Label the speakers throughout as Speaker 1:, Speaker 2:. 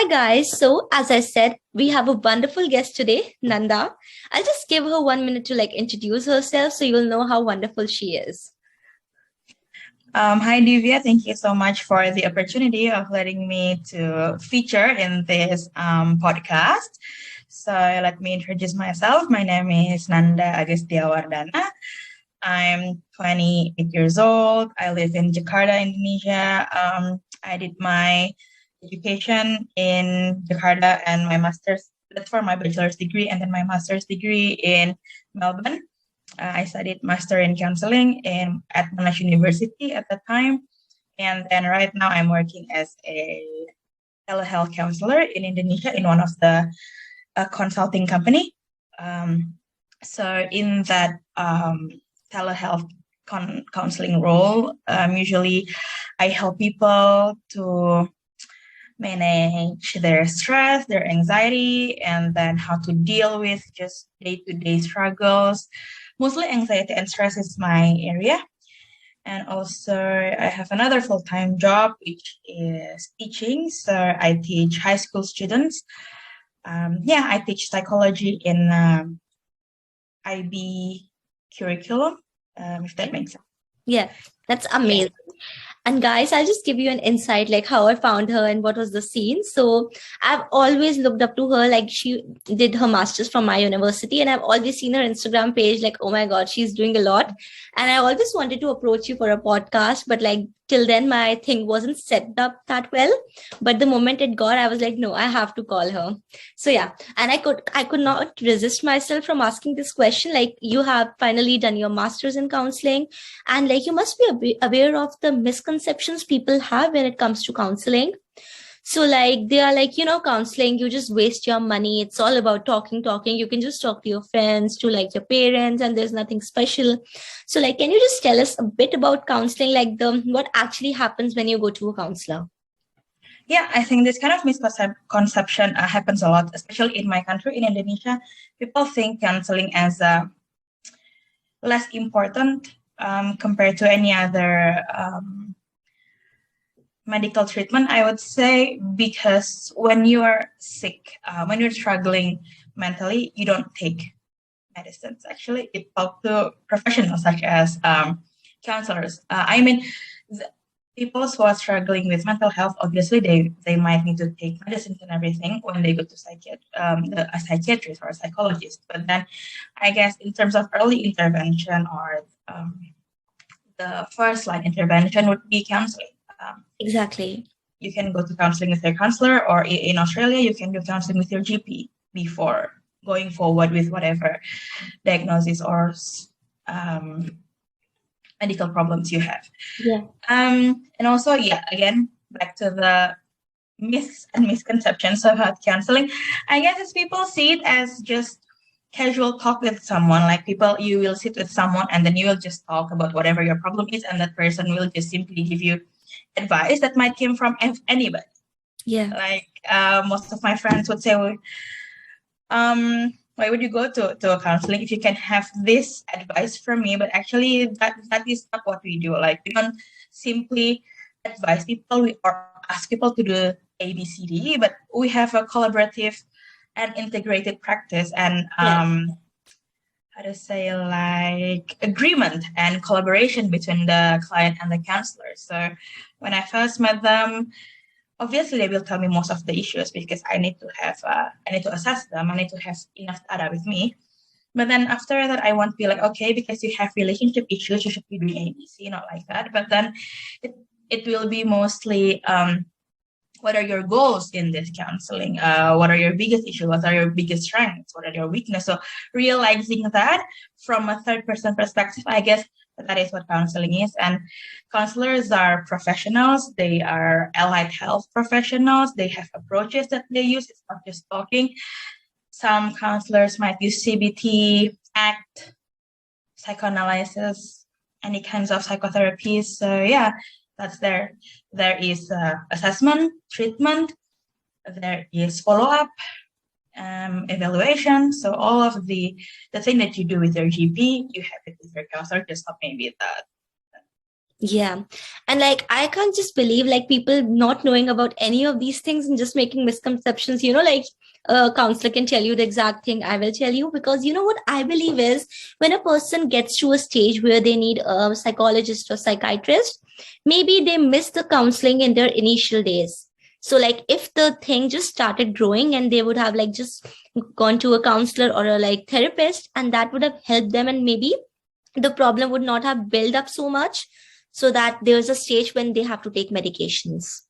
Speaker 1: guys. So, as I said, we have a wonderful guest today, Nanda. I'll just give her 1 minute to introduce herself so you'll know how wonderful she is.
Speaker 2: Hi, Divya. Thank you so much for the opportunity of letting me to feature in this podcast. So let me introduce myself. My name is Nanda Agastya Wardana. I'm 28 years old. I live in Jakarta, Indonesia. I did my education in Jakarta and my master's, that's for my bachelor's degree, and then my master's degree in Melbourne. I studied master in counseling at Monash University at the time. And then right now I'm working as a telehealth counselor in Indonesia in one of the consulting company. So in that telehealth counseling role, usually I help people to manage their stress, their anxiety, and then how to deal with just day-to-day struggles. Mostly anxiety and stress is my area. And also I have another full-time job, which is teaching. So I teach high school students. I teach psychology in IB curriculum, if that makes sense.
Speaker 1: Yeah, that's amazing. And guys, I'll just give you an insight how I found her and what was the scene. So I've always looked up to her. She did her master's from my university, and I've always seen her Instagram page oh my God, she's doing a lot. And I always wanted to approach you for a podcast, but till then my thing wasn't set up that well. But the moment it got, I was no, I have to call her. So yeah, and I could not resist myself from asking this question. You have finally done your master's in counseling, and you must be aware of the misconceptions people have when it comes to counseling. So they are counseling, you just waste your money. It's all about talking. You can just talk to your friends, to your parents, and there's nothing special. So can you just tell us a bit about counseling, what actually happens when you go to a counselor?
Speaker 2: Yeah, I think this kind of misconception happens a lot, especially in my country, in Indonesia. People think counseling as less important compared to any other medical treatment, I would say, because when you are sick, when you're struggling mentally, you don't take medicines. Actually, you talk to professionals such as counselors. People who are struggling with mental health, obviously they might need to take medicines and everything when they go to a psychiatrist or a psychologist. But then I guess in terms of early intervention or the first line intervention would be counseling.
Speaker 1: Exactly.
Speaker 2: You can go to counseling with your counselor, or in Australia, you can do counseling with your GP before going forward with whatever diagnosis or medical problems you have.
Speaker 1: Yeah.
Speaker 2: And also, again, back to the myths and misconceptions about counseling. I guess as people see it as just casual talk with someone, you will sit with someone and then you will just talk about whatever your problem is, and that person will just simply give you advice that might come from anybody.
Speaker 1: Yeah.
Speaker 2: Most of my friends would say, why would you go to a counseling if you can have this advice from me? But actually that is not what we do. We don't simply advise people or ask people to do A, B, C, D, but we have a collaborative and integrated practice and agreement and collaboration between the client and the counselor. So when I first met them, obviously they will tell me most of the issues because I need to assess them. I need to have enough data with me. But then after that, I won't be okay, because you have relationship issues, you should be doing ABC, not like that. But then it will be mostly what are your goals in this counseling? What are your biggest issues? What are your biggest strengths? What are your weaknesses? So realizing that from a third person perspective, I guess that is what counseling is. And counselors are professionals. They are allied health professionals. They have approaches that they use. It's not just talking. Some counselors might use CBT, ACT, psychoanalysis, any kinds of psychotherapies. So yeah, that's there. There is assessment, treatment, there is follow-up, evaluation. So all of the thing that you do with your GP, you have it with your counselor, just not maybe that.
Speaker 1: Yeah. And like, I can't just believe like people not knowing about any of these things and just making misconceptions, like a counselor can tell you the exact thing I will tell you, because what I believe is when a person gets to a stage where they need a psychologist or psychiatrist, maybe they miss the counseling in their initial days. So like if the thing just started growing and they would have like just gone to a counselor or a like therapist, and that would have helped them, and maybe the problem would not have built up so much, so that there's a stage when they have to take medications.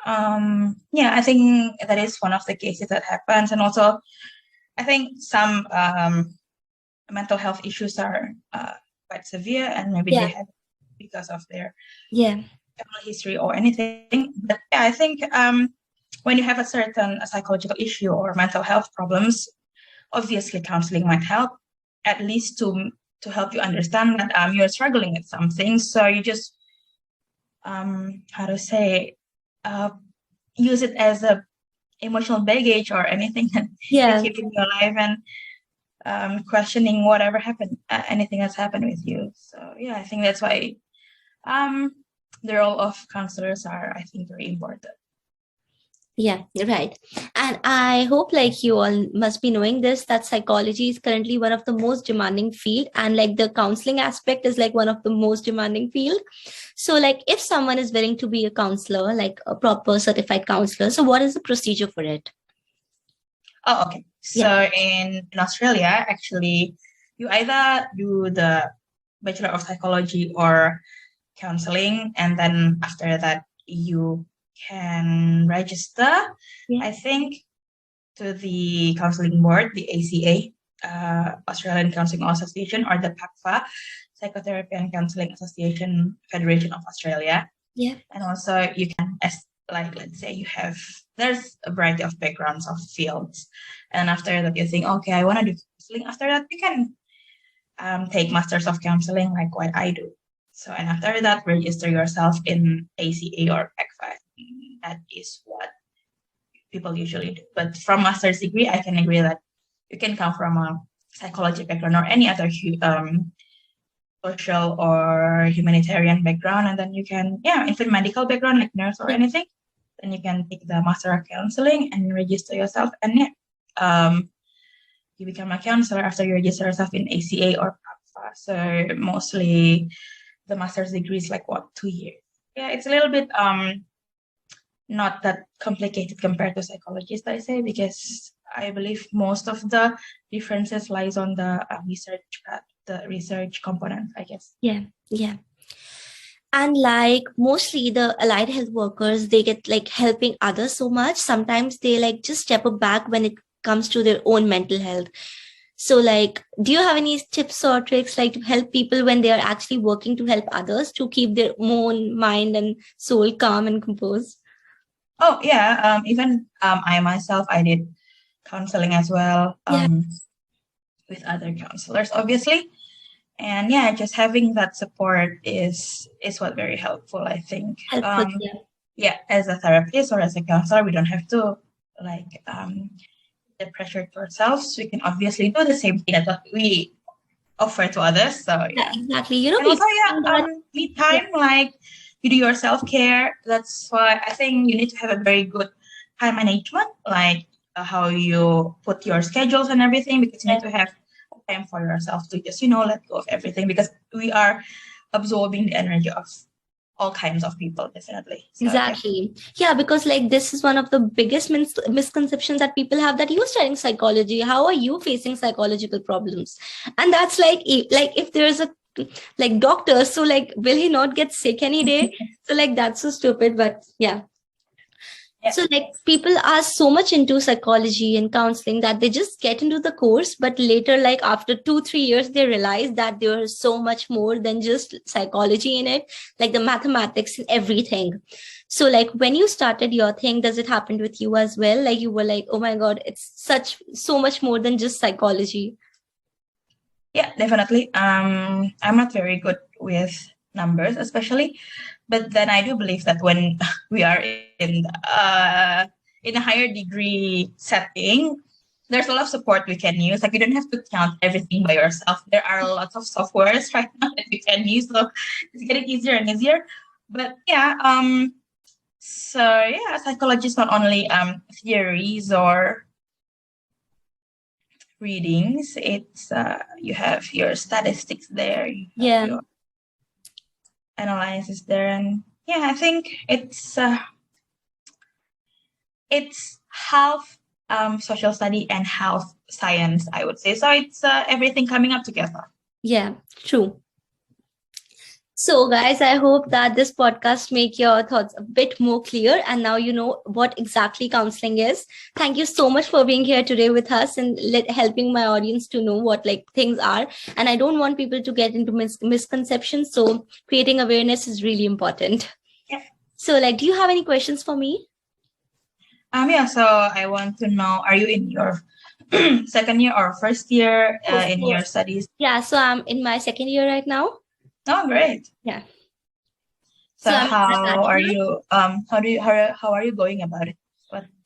Speaker 2: Yeah, I think that is one of the cases that happens. And also, I think some mental health issues are quite severe, and maybe they have because of their family history or anything. But yeah, I think when you have a certain psychological issue or mental health problems, obviously counseling might help, at least to help you understand that you're struggling with something. So you just how to say use it as a emotional baggage or anything that you keep in your life, and questioning whatever happened, anything that's happened with you. So yeah, I think that's why the role of counselors are, I think, very important.
Speaker 1: Yeah, right. And I hope like you all must be knowing this, that psychology is currently one of the most demanding field, and like the counseling aspect is like one of the most demanding field. So like if someone is willing to be a counselor, like a proper certified counselor, so what is the procedure for it?
Speaker 2: Oh, okay. So in Australia, actually, you either do the Bachelor of Psychology or counseling, and then after that you can register, I think, to the counseling board, the ACA, Australian Counselling Association, or the PACFA, Psychotherapy and Counselling Association Federation of Australia.
Speaker 1: Yeah.
Speaker 2: And also you can, like, let's say there's a variety of backgrounds of fields. And after that you think, okay, I want to do counseling. After that you can take Masters of Counseling, like what I do. So, and after that, register yourself in ACA or PACFA. That is what people usually do. But from master's degree, I can agree that you can come from a psychology background or any other social or humanitarian background, and then you can, even medical background like nurse or anything, then you can take the Master of Counseling and register yourself, and you become a counselor after you register yourself in ACA or PACFA. So mostly the master's degree is like 2 years. Yeah, it's a little bit not that complicated compared to psychologists, I say, because I believe most of the differences lies on the research component, I guess.
Speaker 1: Yeah. And like mostly the allied health workers, they get like helping others so much. Sometimes they like just step back when it comes to their own mental health. So like, do you have any tips or tricks like to help people when they are actually working to help others to keep their own mind and soul calm and composed?
Speaker 2: Oh yeah, even I myself, I did counseling as well, with other counselors, obviously. And yeah, just having that support is what very helpful, I think. Yeah, as a therapist or as a counselor, we don't have to like the pressure to ourselves. We can obviously do the same thing that we offer to others. So yeah,
Speaker 1: exactly.
Speaker 2: And also me time, like you do your self-care. That's why I think you need to have a very good time management, like how you put your schedules and everything, because you need to have time for yourself to just, let go of everything, because we are absorbing the energy of all kinds of people, definitely. So,
Speaker 1: exactly. Yeah, because like this is one of the biggest misconceptions that people have, that you're studying psychology, how are you facing psychological problems? And that's like if there's a like doctor, so like will he not get sick any day? So like that's so stupid, but yeah. So like people are so much into psychology and counseling that they just get into the course, but later, like after 2-3 years, they realize that there is so much more than just psychology in it, like the mathematics and everything. So like when you started your thing, does it happen with you as well? Like you were like, oh my God, it's so much more than just psychology.
Speaker 2: Yeah, definitely. I'm not very good with numbers, especially, but then I do believe that when we are in a higher degree setting, there's a lot of support we can use. Like you don't have to count everything by yourself. There are lots of softwares right now that you can use, so it's getting easier and easier. But yeah, so yeah, psychology is not only theories or readings. It's you have your statistics there, you have your analysis there, and yeah, I think it's half social study and half science, I would say. So it's everything coming up together.
Speaker 1: Yeah, true. So guys, I hope that this podcast make your thoughts a bit more clear, and now you know what exactly counseling is. Thank you so much for being here today with us and helping my audience to know what like things are. And I don't want people to get into misconceptions, so creating awareness is really important.
Speaker 2: Yeah.
Speaker 1: So like, do you have any questions for me?
Speaker 2: Yeah, so I want to know, are you in your second year or first year in your studies?
Speaker 1: Yeah, so I'm in my second year right now.
Speaker 2: Oh, great.
Speaker 1: Yeah.
Speaker 2: So how are you how are you going about it?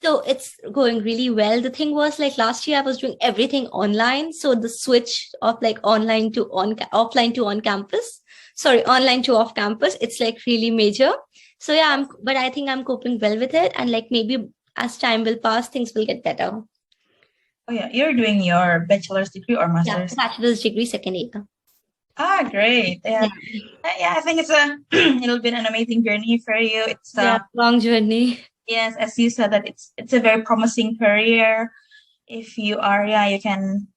Speaker 1: So it's going really well. The thing was like last year I was doing everything online. So the switch of like offline to on campus, it's like really major. So yeah, but I think I'm coping well with it. And like maybe as time will pass, things will get better.
Speaker 2: Oh yeah, you're doing your bachelor's degree or master's?
Speaker 1: Yeah, bachelor's degree, second year.
Speaker 2: Ah, great. Yeah. I think it'll be an amazing journey for you. It's a
Speaker 1: long journey.
Speaker 2: Yes, as you said, that it's a very promising career. If you are, you can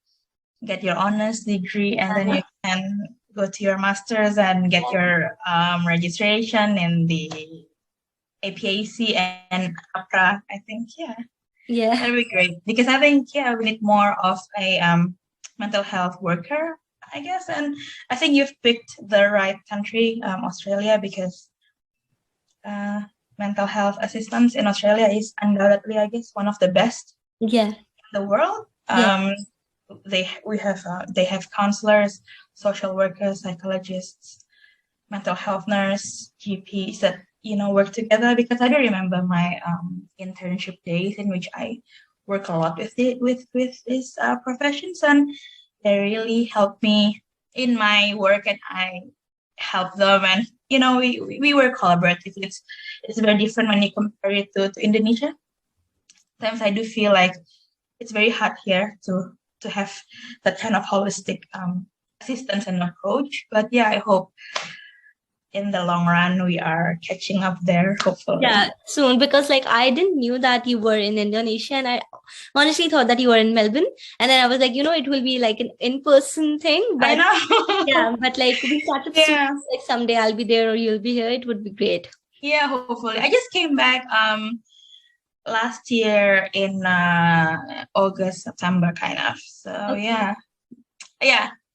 Speaker 2: get your honors degree, and then you can go to your master's and get your registration in the APAC and APRA. I think, that'd be great, because I think we need more of a mental health worker, I guess. And I think you've picked the right country, Australia, because mental health assistance in Australia is undoubtedly, I guess, one of the best in the world. They have counselors, social workers, psychologists, mental health nurse, GPs that work together. Because I do remember my internship days in which I work a lot with these professions, and they really helped me in my work, and I help them. And we work collaboratively. It's very different when you compare it to Indonesia. Sometimes I do feel like it's very hard here to have that kind of holistic assistance and approach. But I hope in the long run we are catching up there, hopefully. Yeah,
Speaker 1: soon, because like I didn't knew that you were in Indonesia, and I honestly thought that you were in Melbourne, and then I was like, it will be like an in-person thing. But,
Speaker 2: I know.
Speaker 1: But like we started soon, like someday I'll be there or you'll be here. It would be great.
Speaker 2: Yeah, hopefully. I just came back last year in August, September, kind of. So yeah,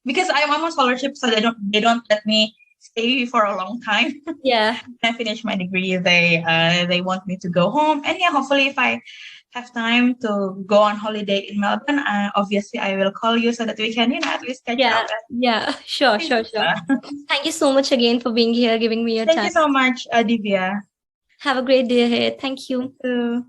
Speaker 2: because I'm on scholarship, so they don't let me stay for a long time.
Speaker 1: Yeah.
Speaker 2: When I finish my degree, they want me to go home, and hopefully if I have time to go on holiday in Melbourne, obviously I will call you so that we can at least catch up.
Speaker 1: Yeah, sure. Thank you so much again for being here, giving me your time.
Speaker 2: Thank you so much, Divya.
Speaker 1: Have a great day ahead. Thank you.
Speaker 2: You too.